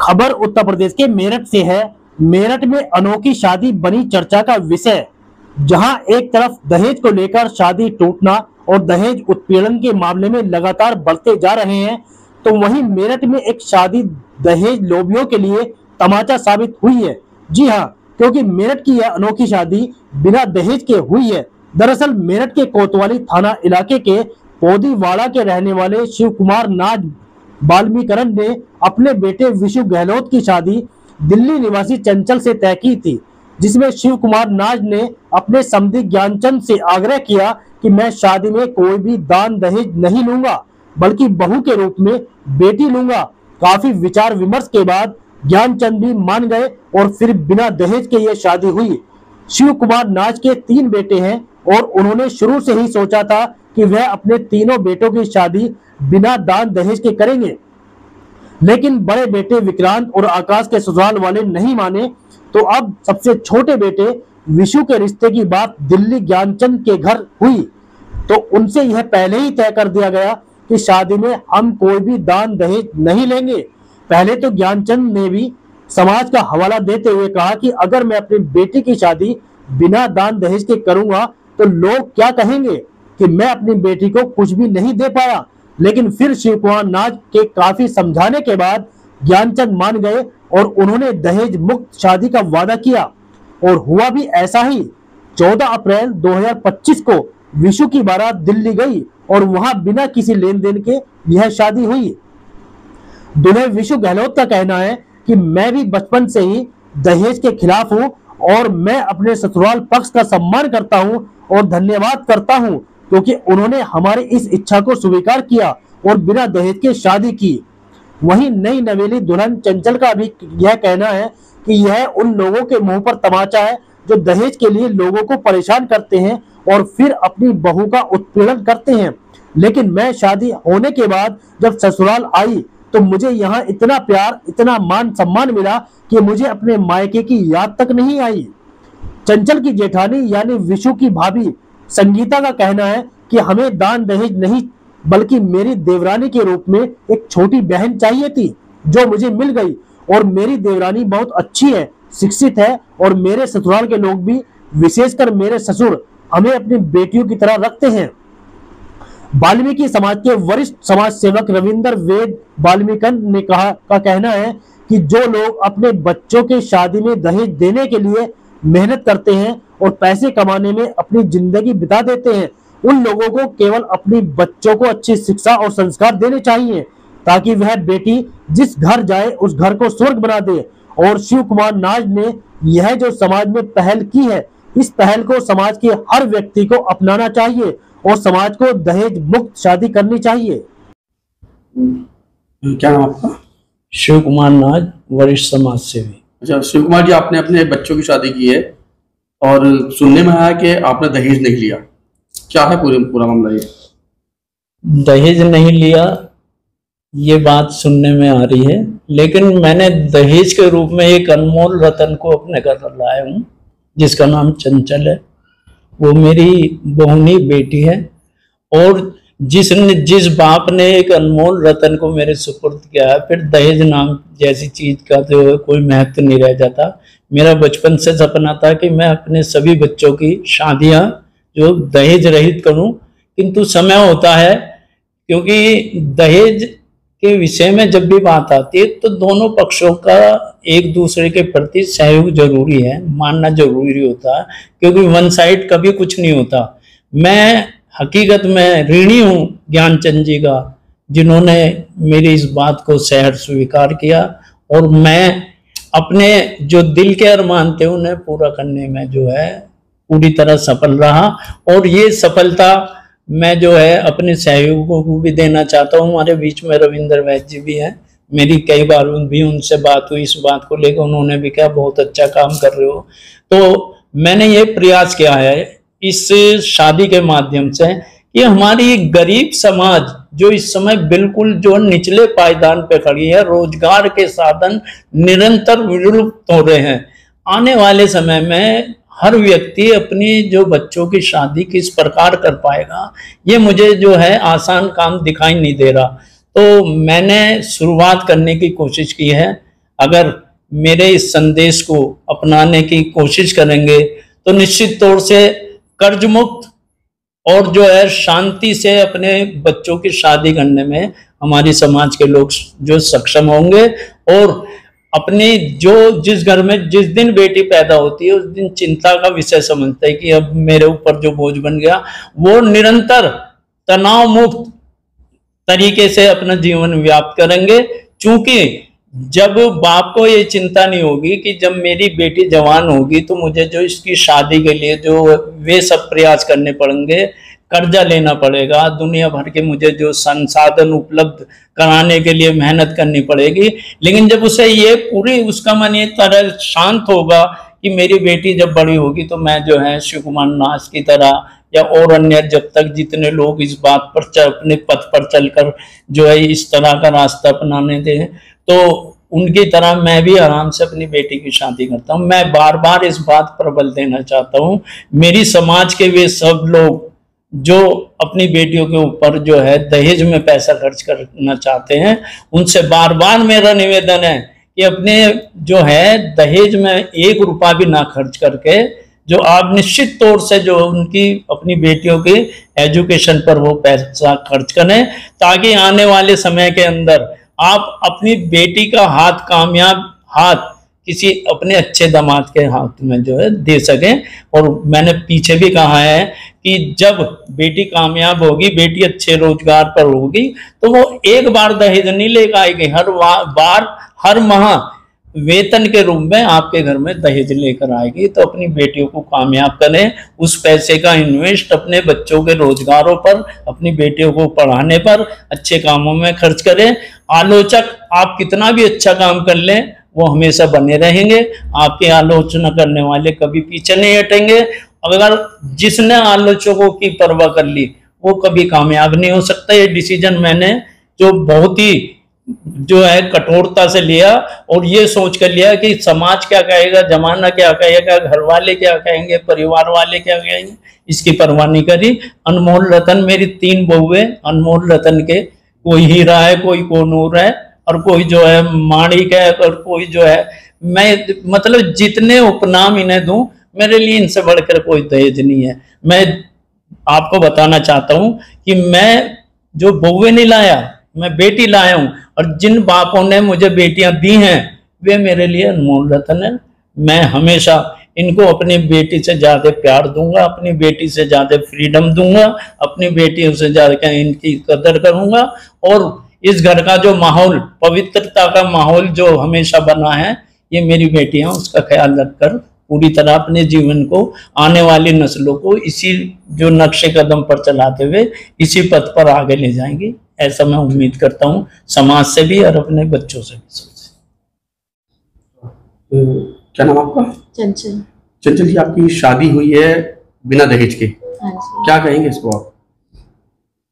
खबर उत्तर प्रदेश के मेरठ से है। मेरठ में अनोखी शादी बनी चर्चा का विषय। जहां एक तरफ दहेज को लेकर शादी टूटना और दहेज उत्पीड़न के मामले में लगातार बढ़ते जा रहे हैं, तो वहीं मेरठ में एक शादी दहेज लोभियों के लिए तमाचा साबित हुई है। जी हां, क्योंकि मेरठ की यह अनोखी शादी बिना दहेज के हुई है। दरअसल मेरठ के कोतवाली थाना इलाके के पोदीवाड़ा के रहने वाले शिव कुमार नाज वाल्मीकरण ने अपने बेटे विशु गहलोत की शादी दिल्ली निवासी चंचल से तय की थी, जिसमें शिव कुमार नाज ने अपने समधी ज्ञानचंद से आग्रह किया कि मैं शादी में कोई भी दान दहेज नहीं लूंगा, बल्कि बहू के रूप में बेटी लूंगा। काफी विचार विमर्श के बाद ज्ञानचंद भी मान गए और फिर बिना दहेज के यह शादी हुई। शिव कुमार नाज के 3 बेटे हैं और उन्होंने शुरू से ही सोचा था कि वह अपने तीनों बेटों की शादी बिना दान दहेज के करेंगे, लेकिन बड़े बेटे विक्रांत और आकाश के ससुराल वाले नहीं माने। तो अब सबसे छोटे बेटे विशु के रिश्ते की बात दिल्ली ज्ञानचंद के घर हुई, तो उनसे यह पहले ही तय कर दिया गया कि शादी में हम कोई भी दान दहेज नहीं लेंगे। पहले तो ज्ञानचंद ने भी समाज का हवाला देते हुए कहा कि अगर मैं अपनी बेटी की शादी बिना दान दहेज के करूंगा तो लोग क्या कहेंगे कि मैं अपनी बेटी को कुछ भी नहीं दे पाया। लेकिन फिर शिव कुमार नाज के काफी समझाने के बाद ज्ञानचंद मान गए और उन्होंने दहेज मुक्त शादी का वादा किया, और हुआ भी ऐसा ही। 14 अप्रैल 2025 को विशु की बारात दिल्ली गई और वहां बिना किसी लेन देन के यह शादी हुई। दूल्हे विशु गहलोत का कहना है कि मैं भी बचपन से ही दहेज के खिलाफ हूं और मैं अपने ससुराल पक्ष का सम्मान करता हूं और धन्यवाद करता हूं, क्योंकि उन्होंने हमारी इस इच्छा को स्वीकार किया और बिना दहेज के शादी की। वहीं नई नवेली दुल्हन चंचल का भी यह कहना है कि यह उन लोगों के मुंह पर तमाचा है जो दहेज के लिए लोगों को परेशान करते हैं और फिर अपनी बहू का उत्पीड़न करते हैं। लेकिन मैं शादी होने के बाद जब ससुराल आई तो मुझे यहाँ इतना प्यार, इतना मान सम्मान मिला कि मुझे अपने मायके की याद तक नहीं आई। चंचल की जेठानी यानी विशु की भाभी संगीता का कहना है कि हमें दान दहेज नहीं, बल्कि मेरी देवरानी के रूप में एक छोटी बहन चाहिए थी, जो मुझे मिल गई। और मेरी देवरानी बहुत अच्छी है, शिक्षित है, और मेरे ससुराल के लोग भी, विशेषकर मेरे ससुर, हमें अपनी बेटियों की तरह रखते हैं। वाल्मीकि समाज के वरिष्ठ समाज सेवक रविंदर वेद वाल्मीकन ने का कहना है कि जो लोग अपने बच्चों के शादी में दहेज देने के लिए मेहनत करते हैं और पैसे कमाने में अपनी जिंदगी बिता देते हैं, उन लोगों को केवल अपनी बच्चों को अच्छी शिक्षा और संस्कार देने चाहिए, ताकि वह बेटी जिस घर जाए उस घर को स्वर्ग बना दे। और शिव कुमार नाज ने यह जो समाज में पहल की है, इस पहल को समाज के हर व्यक्ति को अपनाना चाहिए और समाज को दहेज मुक्त शादी करनी चाहिए। क्या नाम आपका? शिव कुमार नाज, वरिष्ठ समाज सेवी। अच्छा शिव कुमार जी, आपने अपने बच्चों की शादी की है और सुनने में आया कि आपने दहेज नहीं लिया, क्या है पूरा मामला? ये दहेज नहीं लिया ये बात सुनने में आ रही है, लेकिन मैंने दहेज के रूप में एक अनमोल रतन को अपने घर लाया हूँ, जिसका नाम चंचल है। वो मेरी बहुनी बेटी है, और जिस बाप ने एक अनमोल रतन को मेरे सुपुर्द किया है, फिर दहेज नाम जैसी चीज का तो कोई महत्व नहीं रह जाता। मेरा बचपन से सपना था कि मैं अपने सभी बच्चों की शादियां जो दहेज रहित करूं, किंतु समय होता है, क्योंकि दहेज के विषय में जब भी बात आती है तो दोनों पक्षों का एक दूसरे के प्रति सहयोग जरूरी है, मानना जरूरी होता है, क्योंकि वन साइड कभी कुछ नहीं होता। मैं हकीकत में ऋणी हूँ ज्ञानचंद जी का, जिन्होंने मेरी इस बात को सहर्ष स्वीकार किया, और मैं अपने जो दिल के अरमान थे उन्हें पूरा करने में जो है पूरी तरह सफल रहा। और ये सफलता मैं जो है अपने सहयोगों को भी देना चाहता हूँ। हमारे बीच में रविंदर वैद्य जी भी हैं, मेरी कई बार भी उनसे बात हुई इस बात को लेकर, उन्होंने भी कहा बहुत अच्छा काम कर रहे हो। तो मैंने ये प्रयास किया है इस शादी के माध्यम से कि हमारी गरीब समाज जो इस समय बिल्कुल जो निचले पायदान पे खड़ी है, रोजगार के साधन निरंतर विलुप्त हो रहे हैं, आने वाले समय में हर व्यक्ति अपनी जो बच्चों की शादी किस प्रकार कर पाएगा, ये मुझे जो है आसान काम दिखाई नहीं दे रहा। तो मैंने शुरुआत करने की कोशिश की है अगर मेरे इस संदेश को अपनाने की कोशिश करेंगे तो निश्चित तौर से कर्ज मुक्त और जो है शांति से अपने बच्चों की शादी करने में हमारी समाज के लोग जो सक्षम होंगे, और अपनी जो जिस घर में जिस दिन बेटी पैदा होती है उस दिन चिंता का विषय समझते हैं कि अब मेरे ऊपर जो बोझ बन गया, वो निरंतर तनाव मुक्त तरीके से अपना जीवन व्याप्त करेंगे। क्योंकि जब बाप को ये चिंता नहीं होगी कि जब मेरी बेटी जवान होगी तो मुझे जो इसकी शादी के लिए जो वे सब प्रयास करने पड़ेंगे, कर्जा लेना पड़ेगा, दुनिया भर के मुझे जो संसाधन उपलब्ध कराने के लिए मेहनत करनी पड़ेगी, लेकिन जब उसे ये पूरी उसका मन ये तरह शांत होगा कि मेरी बेटी जब बड़ी होगी तो मैं जो है शिव कुमार नाथ की तरह या और अन्य जब तक जितने लोग इस बात पर अपने पथ पर चलकर जो है इस तरह का रास्ता अपनाने दें, तो उनकी तरह मैं भी आराम से अपनी बेटी की शादी करता हूँ। मैं बार बार इस बात पर बल देना चाहता हूँ, मेरी समाज के वे सब लोग जो अपनी बेटियों के ऊपर जो है दहेज में पैसा खर्च करना चाहते हैं, उनसे बार बार मेरा निवेदन है कि अपने जो है दहेज में 1 रुपया भी ना खर्च करके जो आप निश्चित तौर से जो उनकी अपनी बेटियों की एजुकेशन पर वो पैसा खर्च करें, ताकि आने वाले समय के अंदर आप अपनी बेटी का हाथ कामयाब हाथ किसी अपने अच्छे दामाद के हाथ में जो है दे सकें। और मैंने पीछे भी कहा है कि जब बेटी कामयाब होगी, बेटी अच्छे रोजगार पर होगी, तो वो एक बार दहेज नहीं लेकर आएगी, हर बार हर माह वेतन के रूप में आपके घर में दहेज लेकर आएगी। तो अपनी बेटियों को कामयाब करें, उस पैसे का इन्वेस्ट अपने बच्चों के रोजगारों पर, अपनी बेटियों को पढ़ाने पर, अच्छे कामों में खर्च करें। आलोचक आप कितना भी अच्छा काम कर लें वो हमेशा बने रहेंगे, आपकी आलोचना करने वाले कभी पीछे नहीं हटेंगे। अगर जिसने आलोचकों की परवाह कर ली वो कभी कामयाब नहीं हो सकता। ये डिसीजन मैंने जो बहुत ही जो है कठोरता से लिया और ये सोच कर लिया कि समाज क्या कहेगा, जमाना क्या कहेगा, घर वाले क्या कहेंगे, परिवार वाले क्या कहेंगे, इसकी परवाह नहीं करी। अनमोल रतन, मेरी 3 बहुएं अनमोल रतन के, कोई हीरा है, कोई कोनूर है और कोई जो है माणिक है और कोई जो है, मैं मतलब जितने उपनाम इन्हें दूं मेरे लिए इनसे बढ़कर कोई दहेज नहीं है। मैं आपको बताना चाहता हूं कि मैं जो बहुएं नहीं लाया, मैं बेटी लाया हूं, और जिन बापों ने मुझे बेटियां दी हैं वे मेरे लिए अनमोल रतन है। मैं हमेशा इनको अपनी बेटी से ज्यादा प्यार दूंगा, अपनी बेटी से ज्यादा फ्रीडम दूंगा, अपनी बेटियों से ज्यादा इनकी कदर करूंगा। और इस घर का जो माहौल, पवित्रता का माहौल जो हमेशा बना है, ये मेरी बेटियां उसका ख्याल रखकर पूरी तरह अपने जीवन को, आने वाली नस्लों को इसी जो नक्शे कदम पर चलाते हुए इसी पथ पर आगे ले जाएंगी। ऐसा मैं उम्मीद करता हूँ समाज से भी और अपने बच्चों से भी। क्या नाम आपका? चंचल। चंचल जी, आपकी शादी हुई है बिना दहेज के, हाँ जी। क्या कहेंगे इसको आप?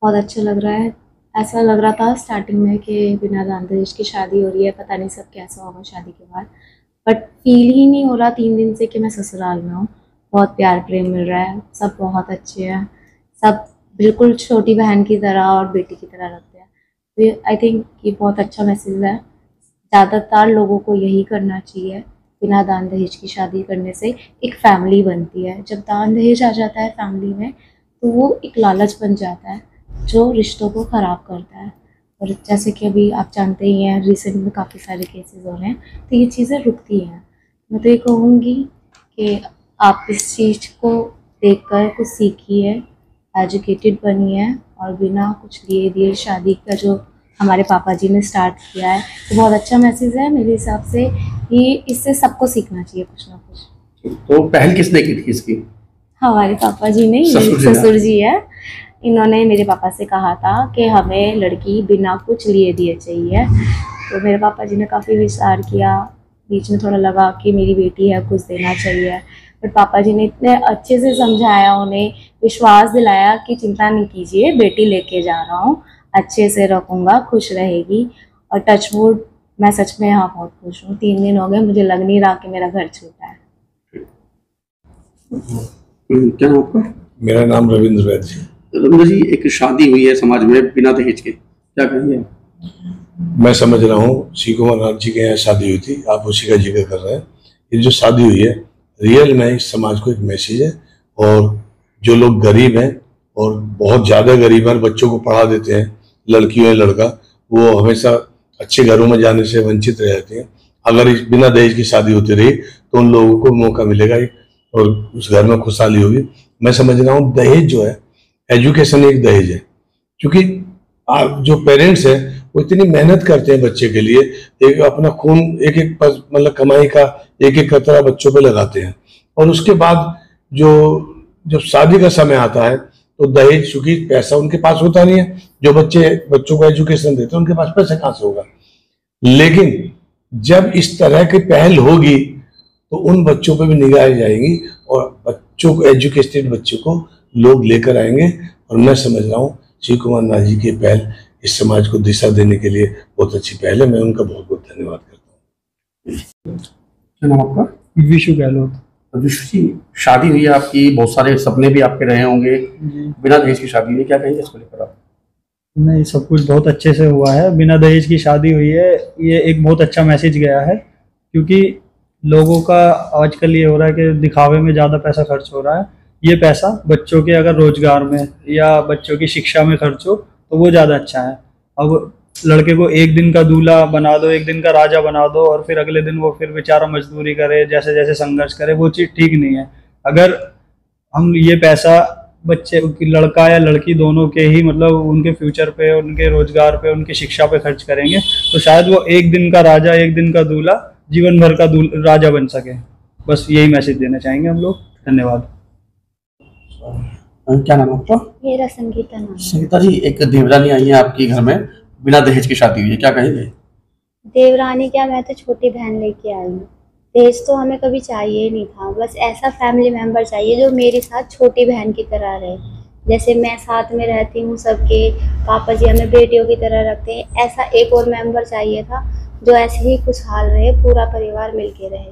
बहुत अच्छा लग रहा है। ऐसा लग रहा था स्टार्टिंग में कि बिना दान दहेज की शादी हो रही है, पता नहीं सब कैसा होगा शादी के बाद, बट फील ही नहीं हो रहा 3 दिन से कि मैं ससुराल में हूँ। बहुत प्यार प्रेम मिल रहा है, सब बहुत अच्छे हैं, सब बिल्कुल छोटी बहन की तरह और बेटी की तरह रखते हैं। आई थिंक ये बहुत अच्छा मैसेज है। ज़्यादातर लोगों को यही करना चाहिए। बिना दान दहेज की शादी करने से एक फैमिली बनती है। जब दान दहेज आ जाता है फैमिली में तो वो एक लालच बन जाता है जो रिश्तों को ख़राब करता है। और जैसे कि अभी आप जानते ही हैं, रिसेंट में काफ़ी सारे केसेस हो रहे हैं, तो ये चीज़ें रुकती हैं। मैं तो ये कहूँगी कि आप इस चीज़ को देखकर कुछ सीखिए, एजुकेटेड बनिए, और बिना कुछ लिए दिए शादी का जो हमारे पापा जी ने स्टार्ट किया है तो बहुत अच्छा मैसेज है मेरे हिसाब से। ये इससे सबको सीखना चाहिए कुछ ना कुछ। तो पहल किसने की थी इसकी? हमारे पापा जी ने, ससुर जी है, इन्होंने मेरे पापा से कहा था कि हमें लड़की बिना कुछ लिए दिए चाहिए। तो मेरे पापा जी ने काफ़ी विचार किया, बीच में थोड़ा लगा कि मेरी बेटी है कुछ देना चाहिए, बट पापा जी ने इतने अच्छे से समझाया, उन्हें विश्वास दिलाया कि चिंता नहीं कीजिए, बेटी लेके जा रहा हूँ, अच्छे से रखूँगा, खुश रहेगी। और टच वुड, मैं सच में यहाँ बहुत खुश हूँ। 3 दिन हो गए, मुझे लग नहीं रहा कि मेरा घर छूटा है। क्या नाम आपका? मेरा नाम रविंद्र वैद्य। रविंद्र जी, एक शादी हुई है समाज में बिना दहेज के, क्या कहेंगे? मैं समझ रहा हूँ श्री कुमार नाथ जी के यहाँ शादी हुई थी, आप उसी का जिक्र कर रहे हैं। ये जो शादी हुई है रियल में इस समाज को एक मैसेज है, और जो लोग गरीब हैं और बहुत ज़्यादा गरीब हैं, बच्चों को पढ़ा देते हैं, लड़की हो या लड़का, वो हमेशा अच्छे घरों में जाने से वंचित रह जाते हैं। अगर इस बिना दहेज की शादी होती रही तो उन लोगों को मौका मिलेगा और उस घर में खुशहाली होगी। मैं समझ रहा हूँ दहेज जो है, एजुकेशन एक दहेज है, क्योंकि जो पेरेंट्स हैं वो इतनी मेहनत करते हैं बच्चे के लिए, एक अपना खून एक एक मतलब कमाई का एक एक कतरा बच्चों पे लगाते हैं, और उसके बाद जब शादी का समय आता है तो दहेज, चूंकि पैसा उनके पास होता नहीं है, जो बच्चों को एजुकेशन देते हैं उनके पास पैसा कहाँ से होगा। लेकिन जब इस तरह की पहल होगी तो उन बच्चों पे भी निगाहें जाएंगी और बच्चों को, एजुकेटेड बच्चों को लोग लेकर आएंगे। और मैं समझ रहा हूँ श्री कुमार नाथ जी की पहल इस समाज को दिशा देने के लिए बहुत अच्छी पहल है। मैं उनका बहुत बहुत धन्यवाद करता हूँ। क्या नाम आपका? विशु गहलोत। विशु जी, शादी हुई है आपकी, बहुत सारे सपने भी आपके रहे होंगे, बिना दहेज की शादी हुई, क्या कहेंगे इसको लेकर आप? नहीं, सब कुछ बहुत अच्छे से हुआ है। बिना दहेज की शादी हुई है, ये एक बहुत अच्छा मैसेज गया है, क्योंकि लोगों का आजकल ये हो रहा है कि दिखावे में ज़्यादा पैसा खर्च हो रहा है। ये पैसा बच्चों के अगर रोजगार में या बच्चों की शिक्षा में खर्च हो तो वो ज़्यादा अच्छा है। अब लड़के को एक दिन का दूल्हा बना दो, एक दिन का राजा बना दो, और फिर अगले दिन वो फिर बेचारा मजदूरी करे, जैसे जैसे संघर्ष करे, वो चीज़ ठीक नहीं है। अगर हम ये पैसा बच्चे, लड़का या लड़की दोनों के ही मतलब उनके फ्यूचर पे, उनके रोजगार पे, उनकी शिक्षा पे खर्च करेंगे तो शायद वो एक दिन का राजा, एक दिन का दूल्हा, जीवन भर का राजा बन सके। बस यही मैसेज देना चाहेंगे हम लोग। धन्यवाद। क्या नाम आपका? मेरा संगीता नाम है। संगीता जी, एक देवरानी आई है आपके घर में, बिना दहेज की शादी हुई है, क्या कहेंगे? देवरानी क्या, मैं तो छोटी बहन लेके आई हूँ। दहेज तो हमें कभी चाहिए ही नहीं था, बस ऐसा फैमिली मेंबर चाहिए जो मेरे साथ छोटी बहन की तरह रहे। जैसे मैं साथ में रहती हूँ सबके, पापा जी हमें बेटियों की तरह रखते हैं, ऐसा एक और मेंबर चाहिए था जो ऐसे ही खुशहाल रहे, पूरा परिवार मिलके रहे।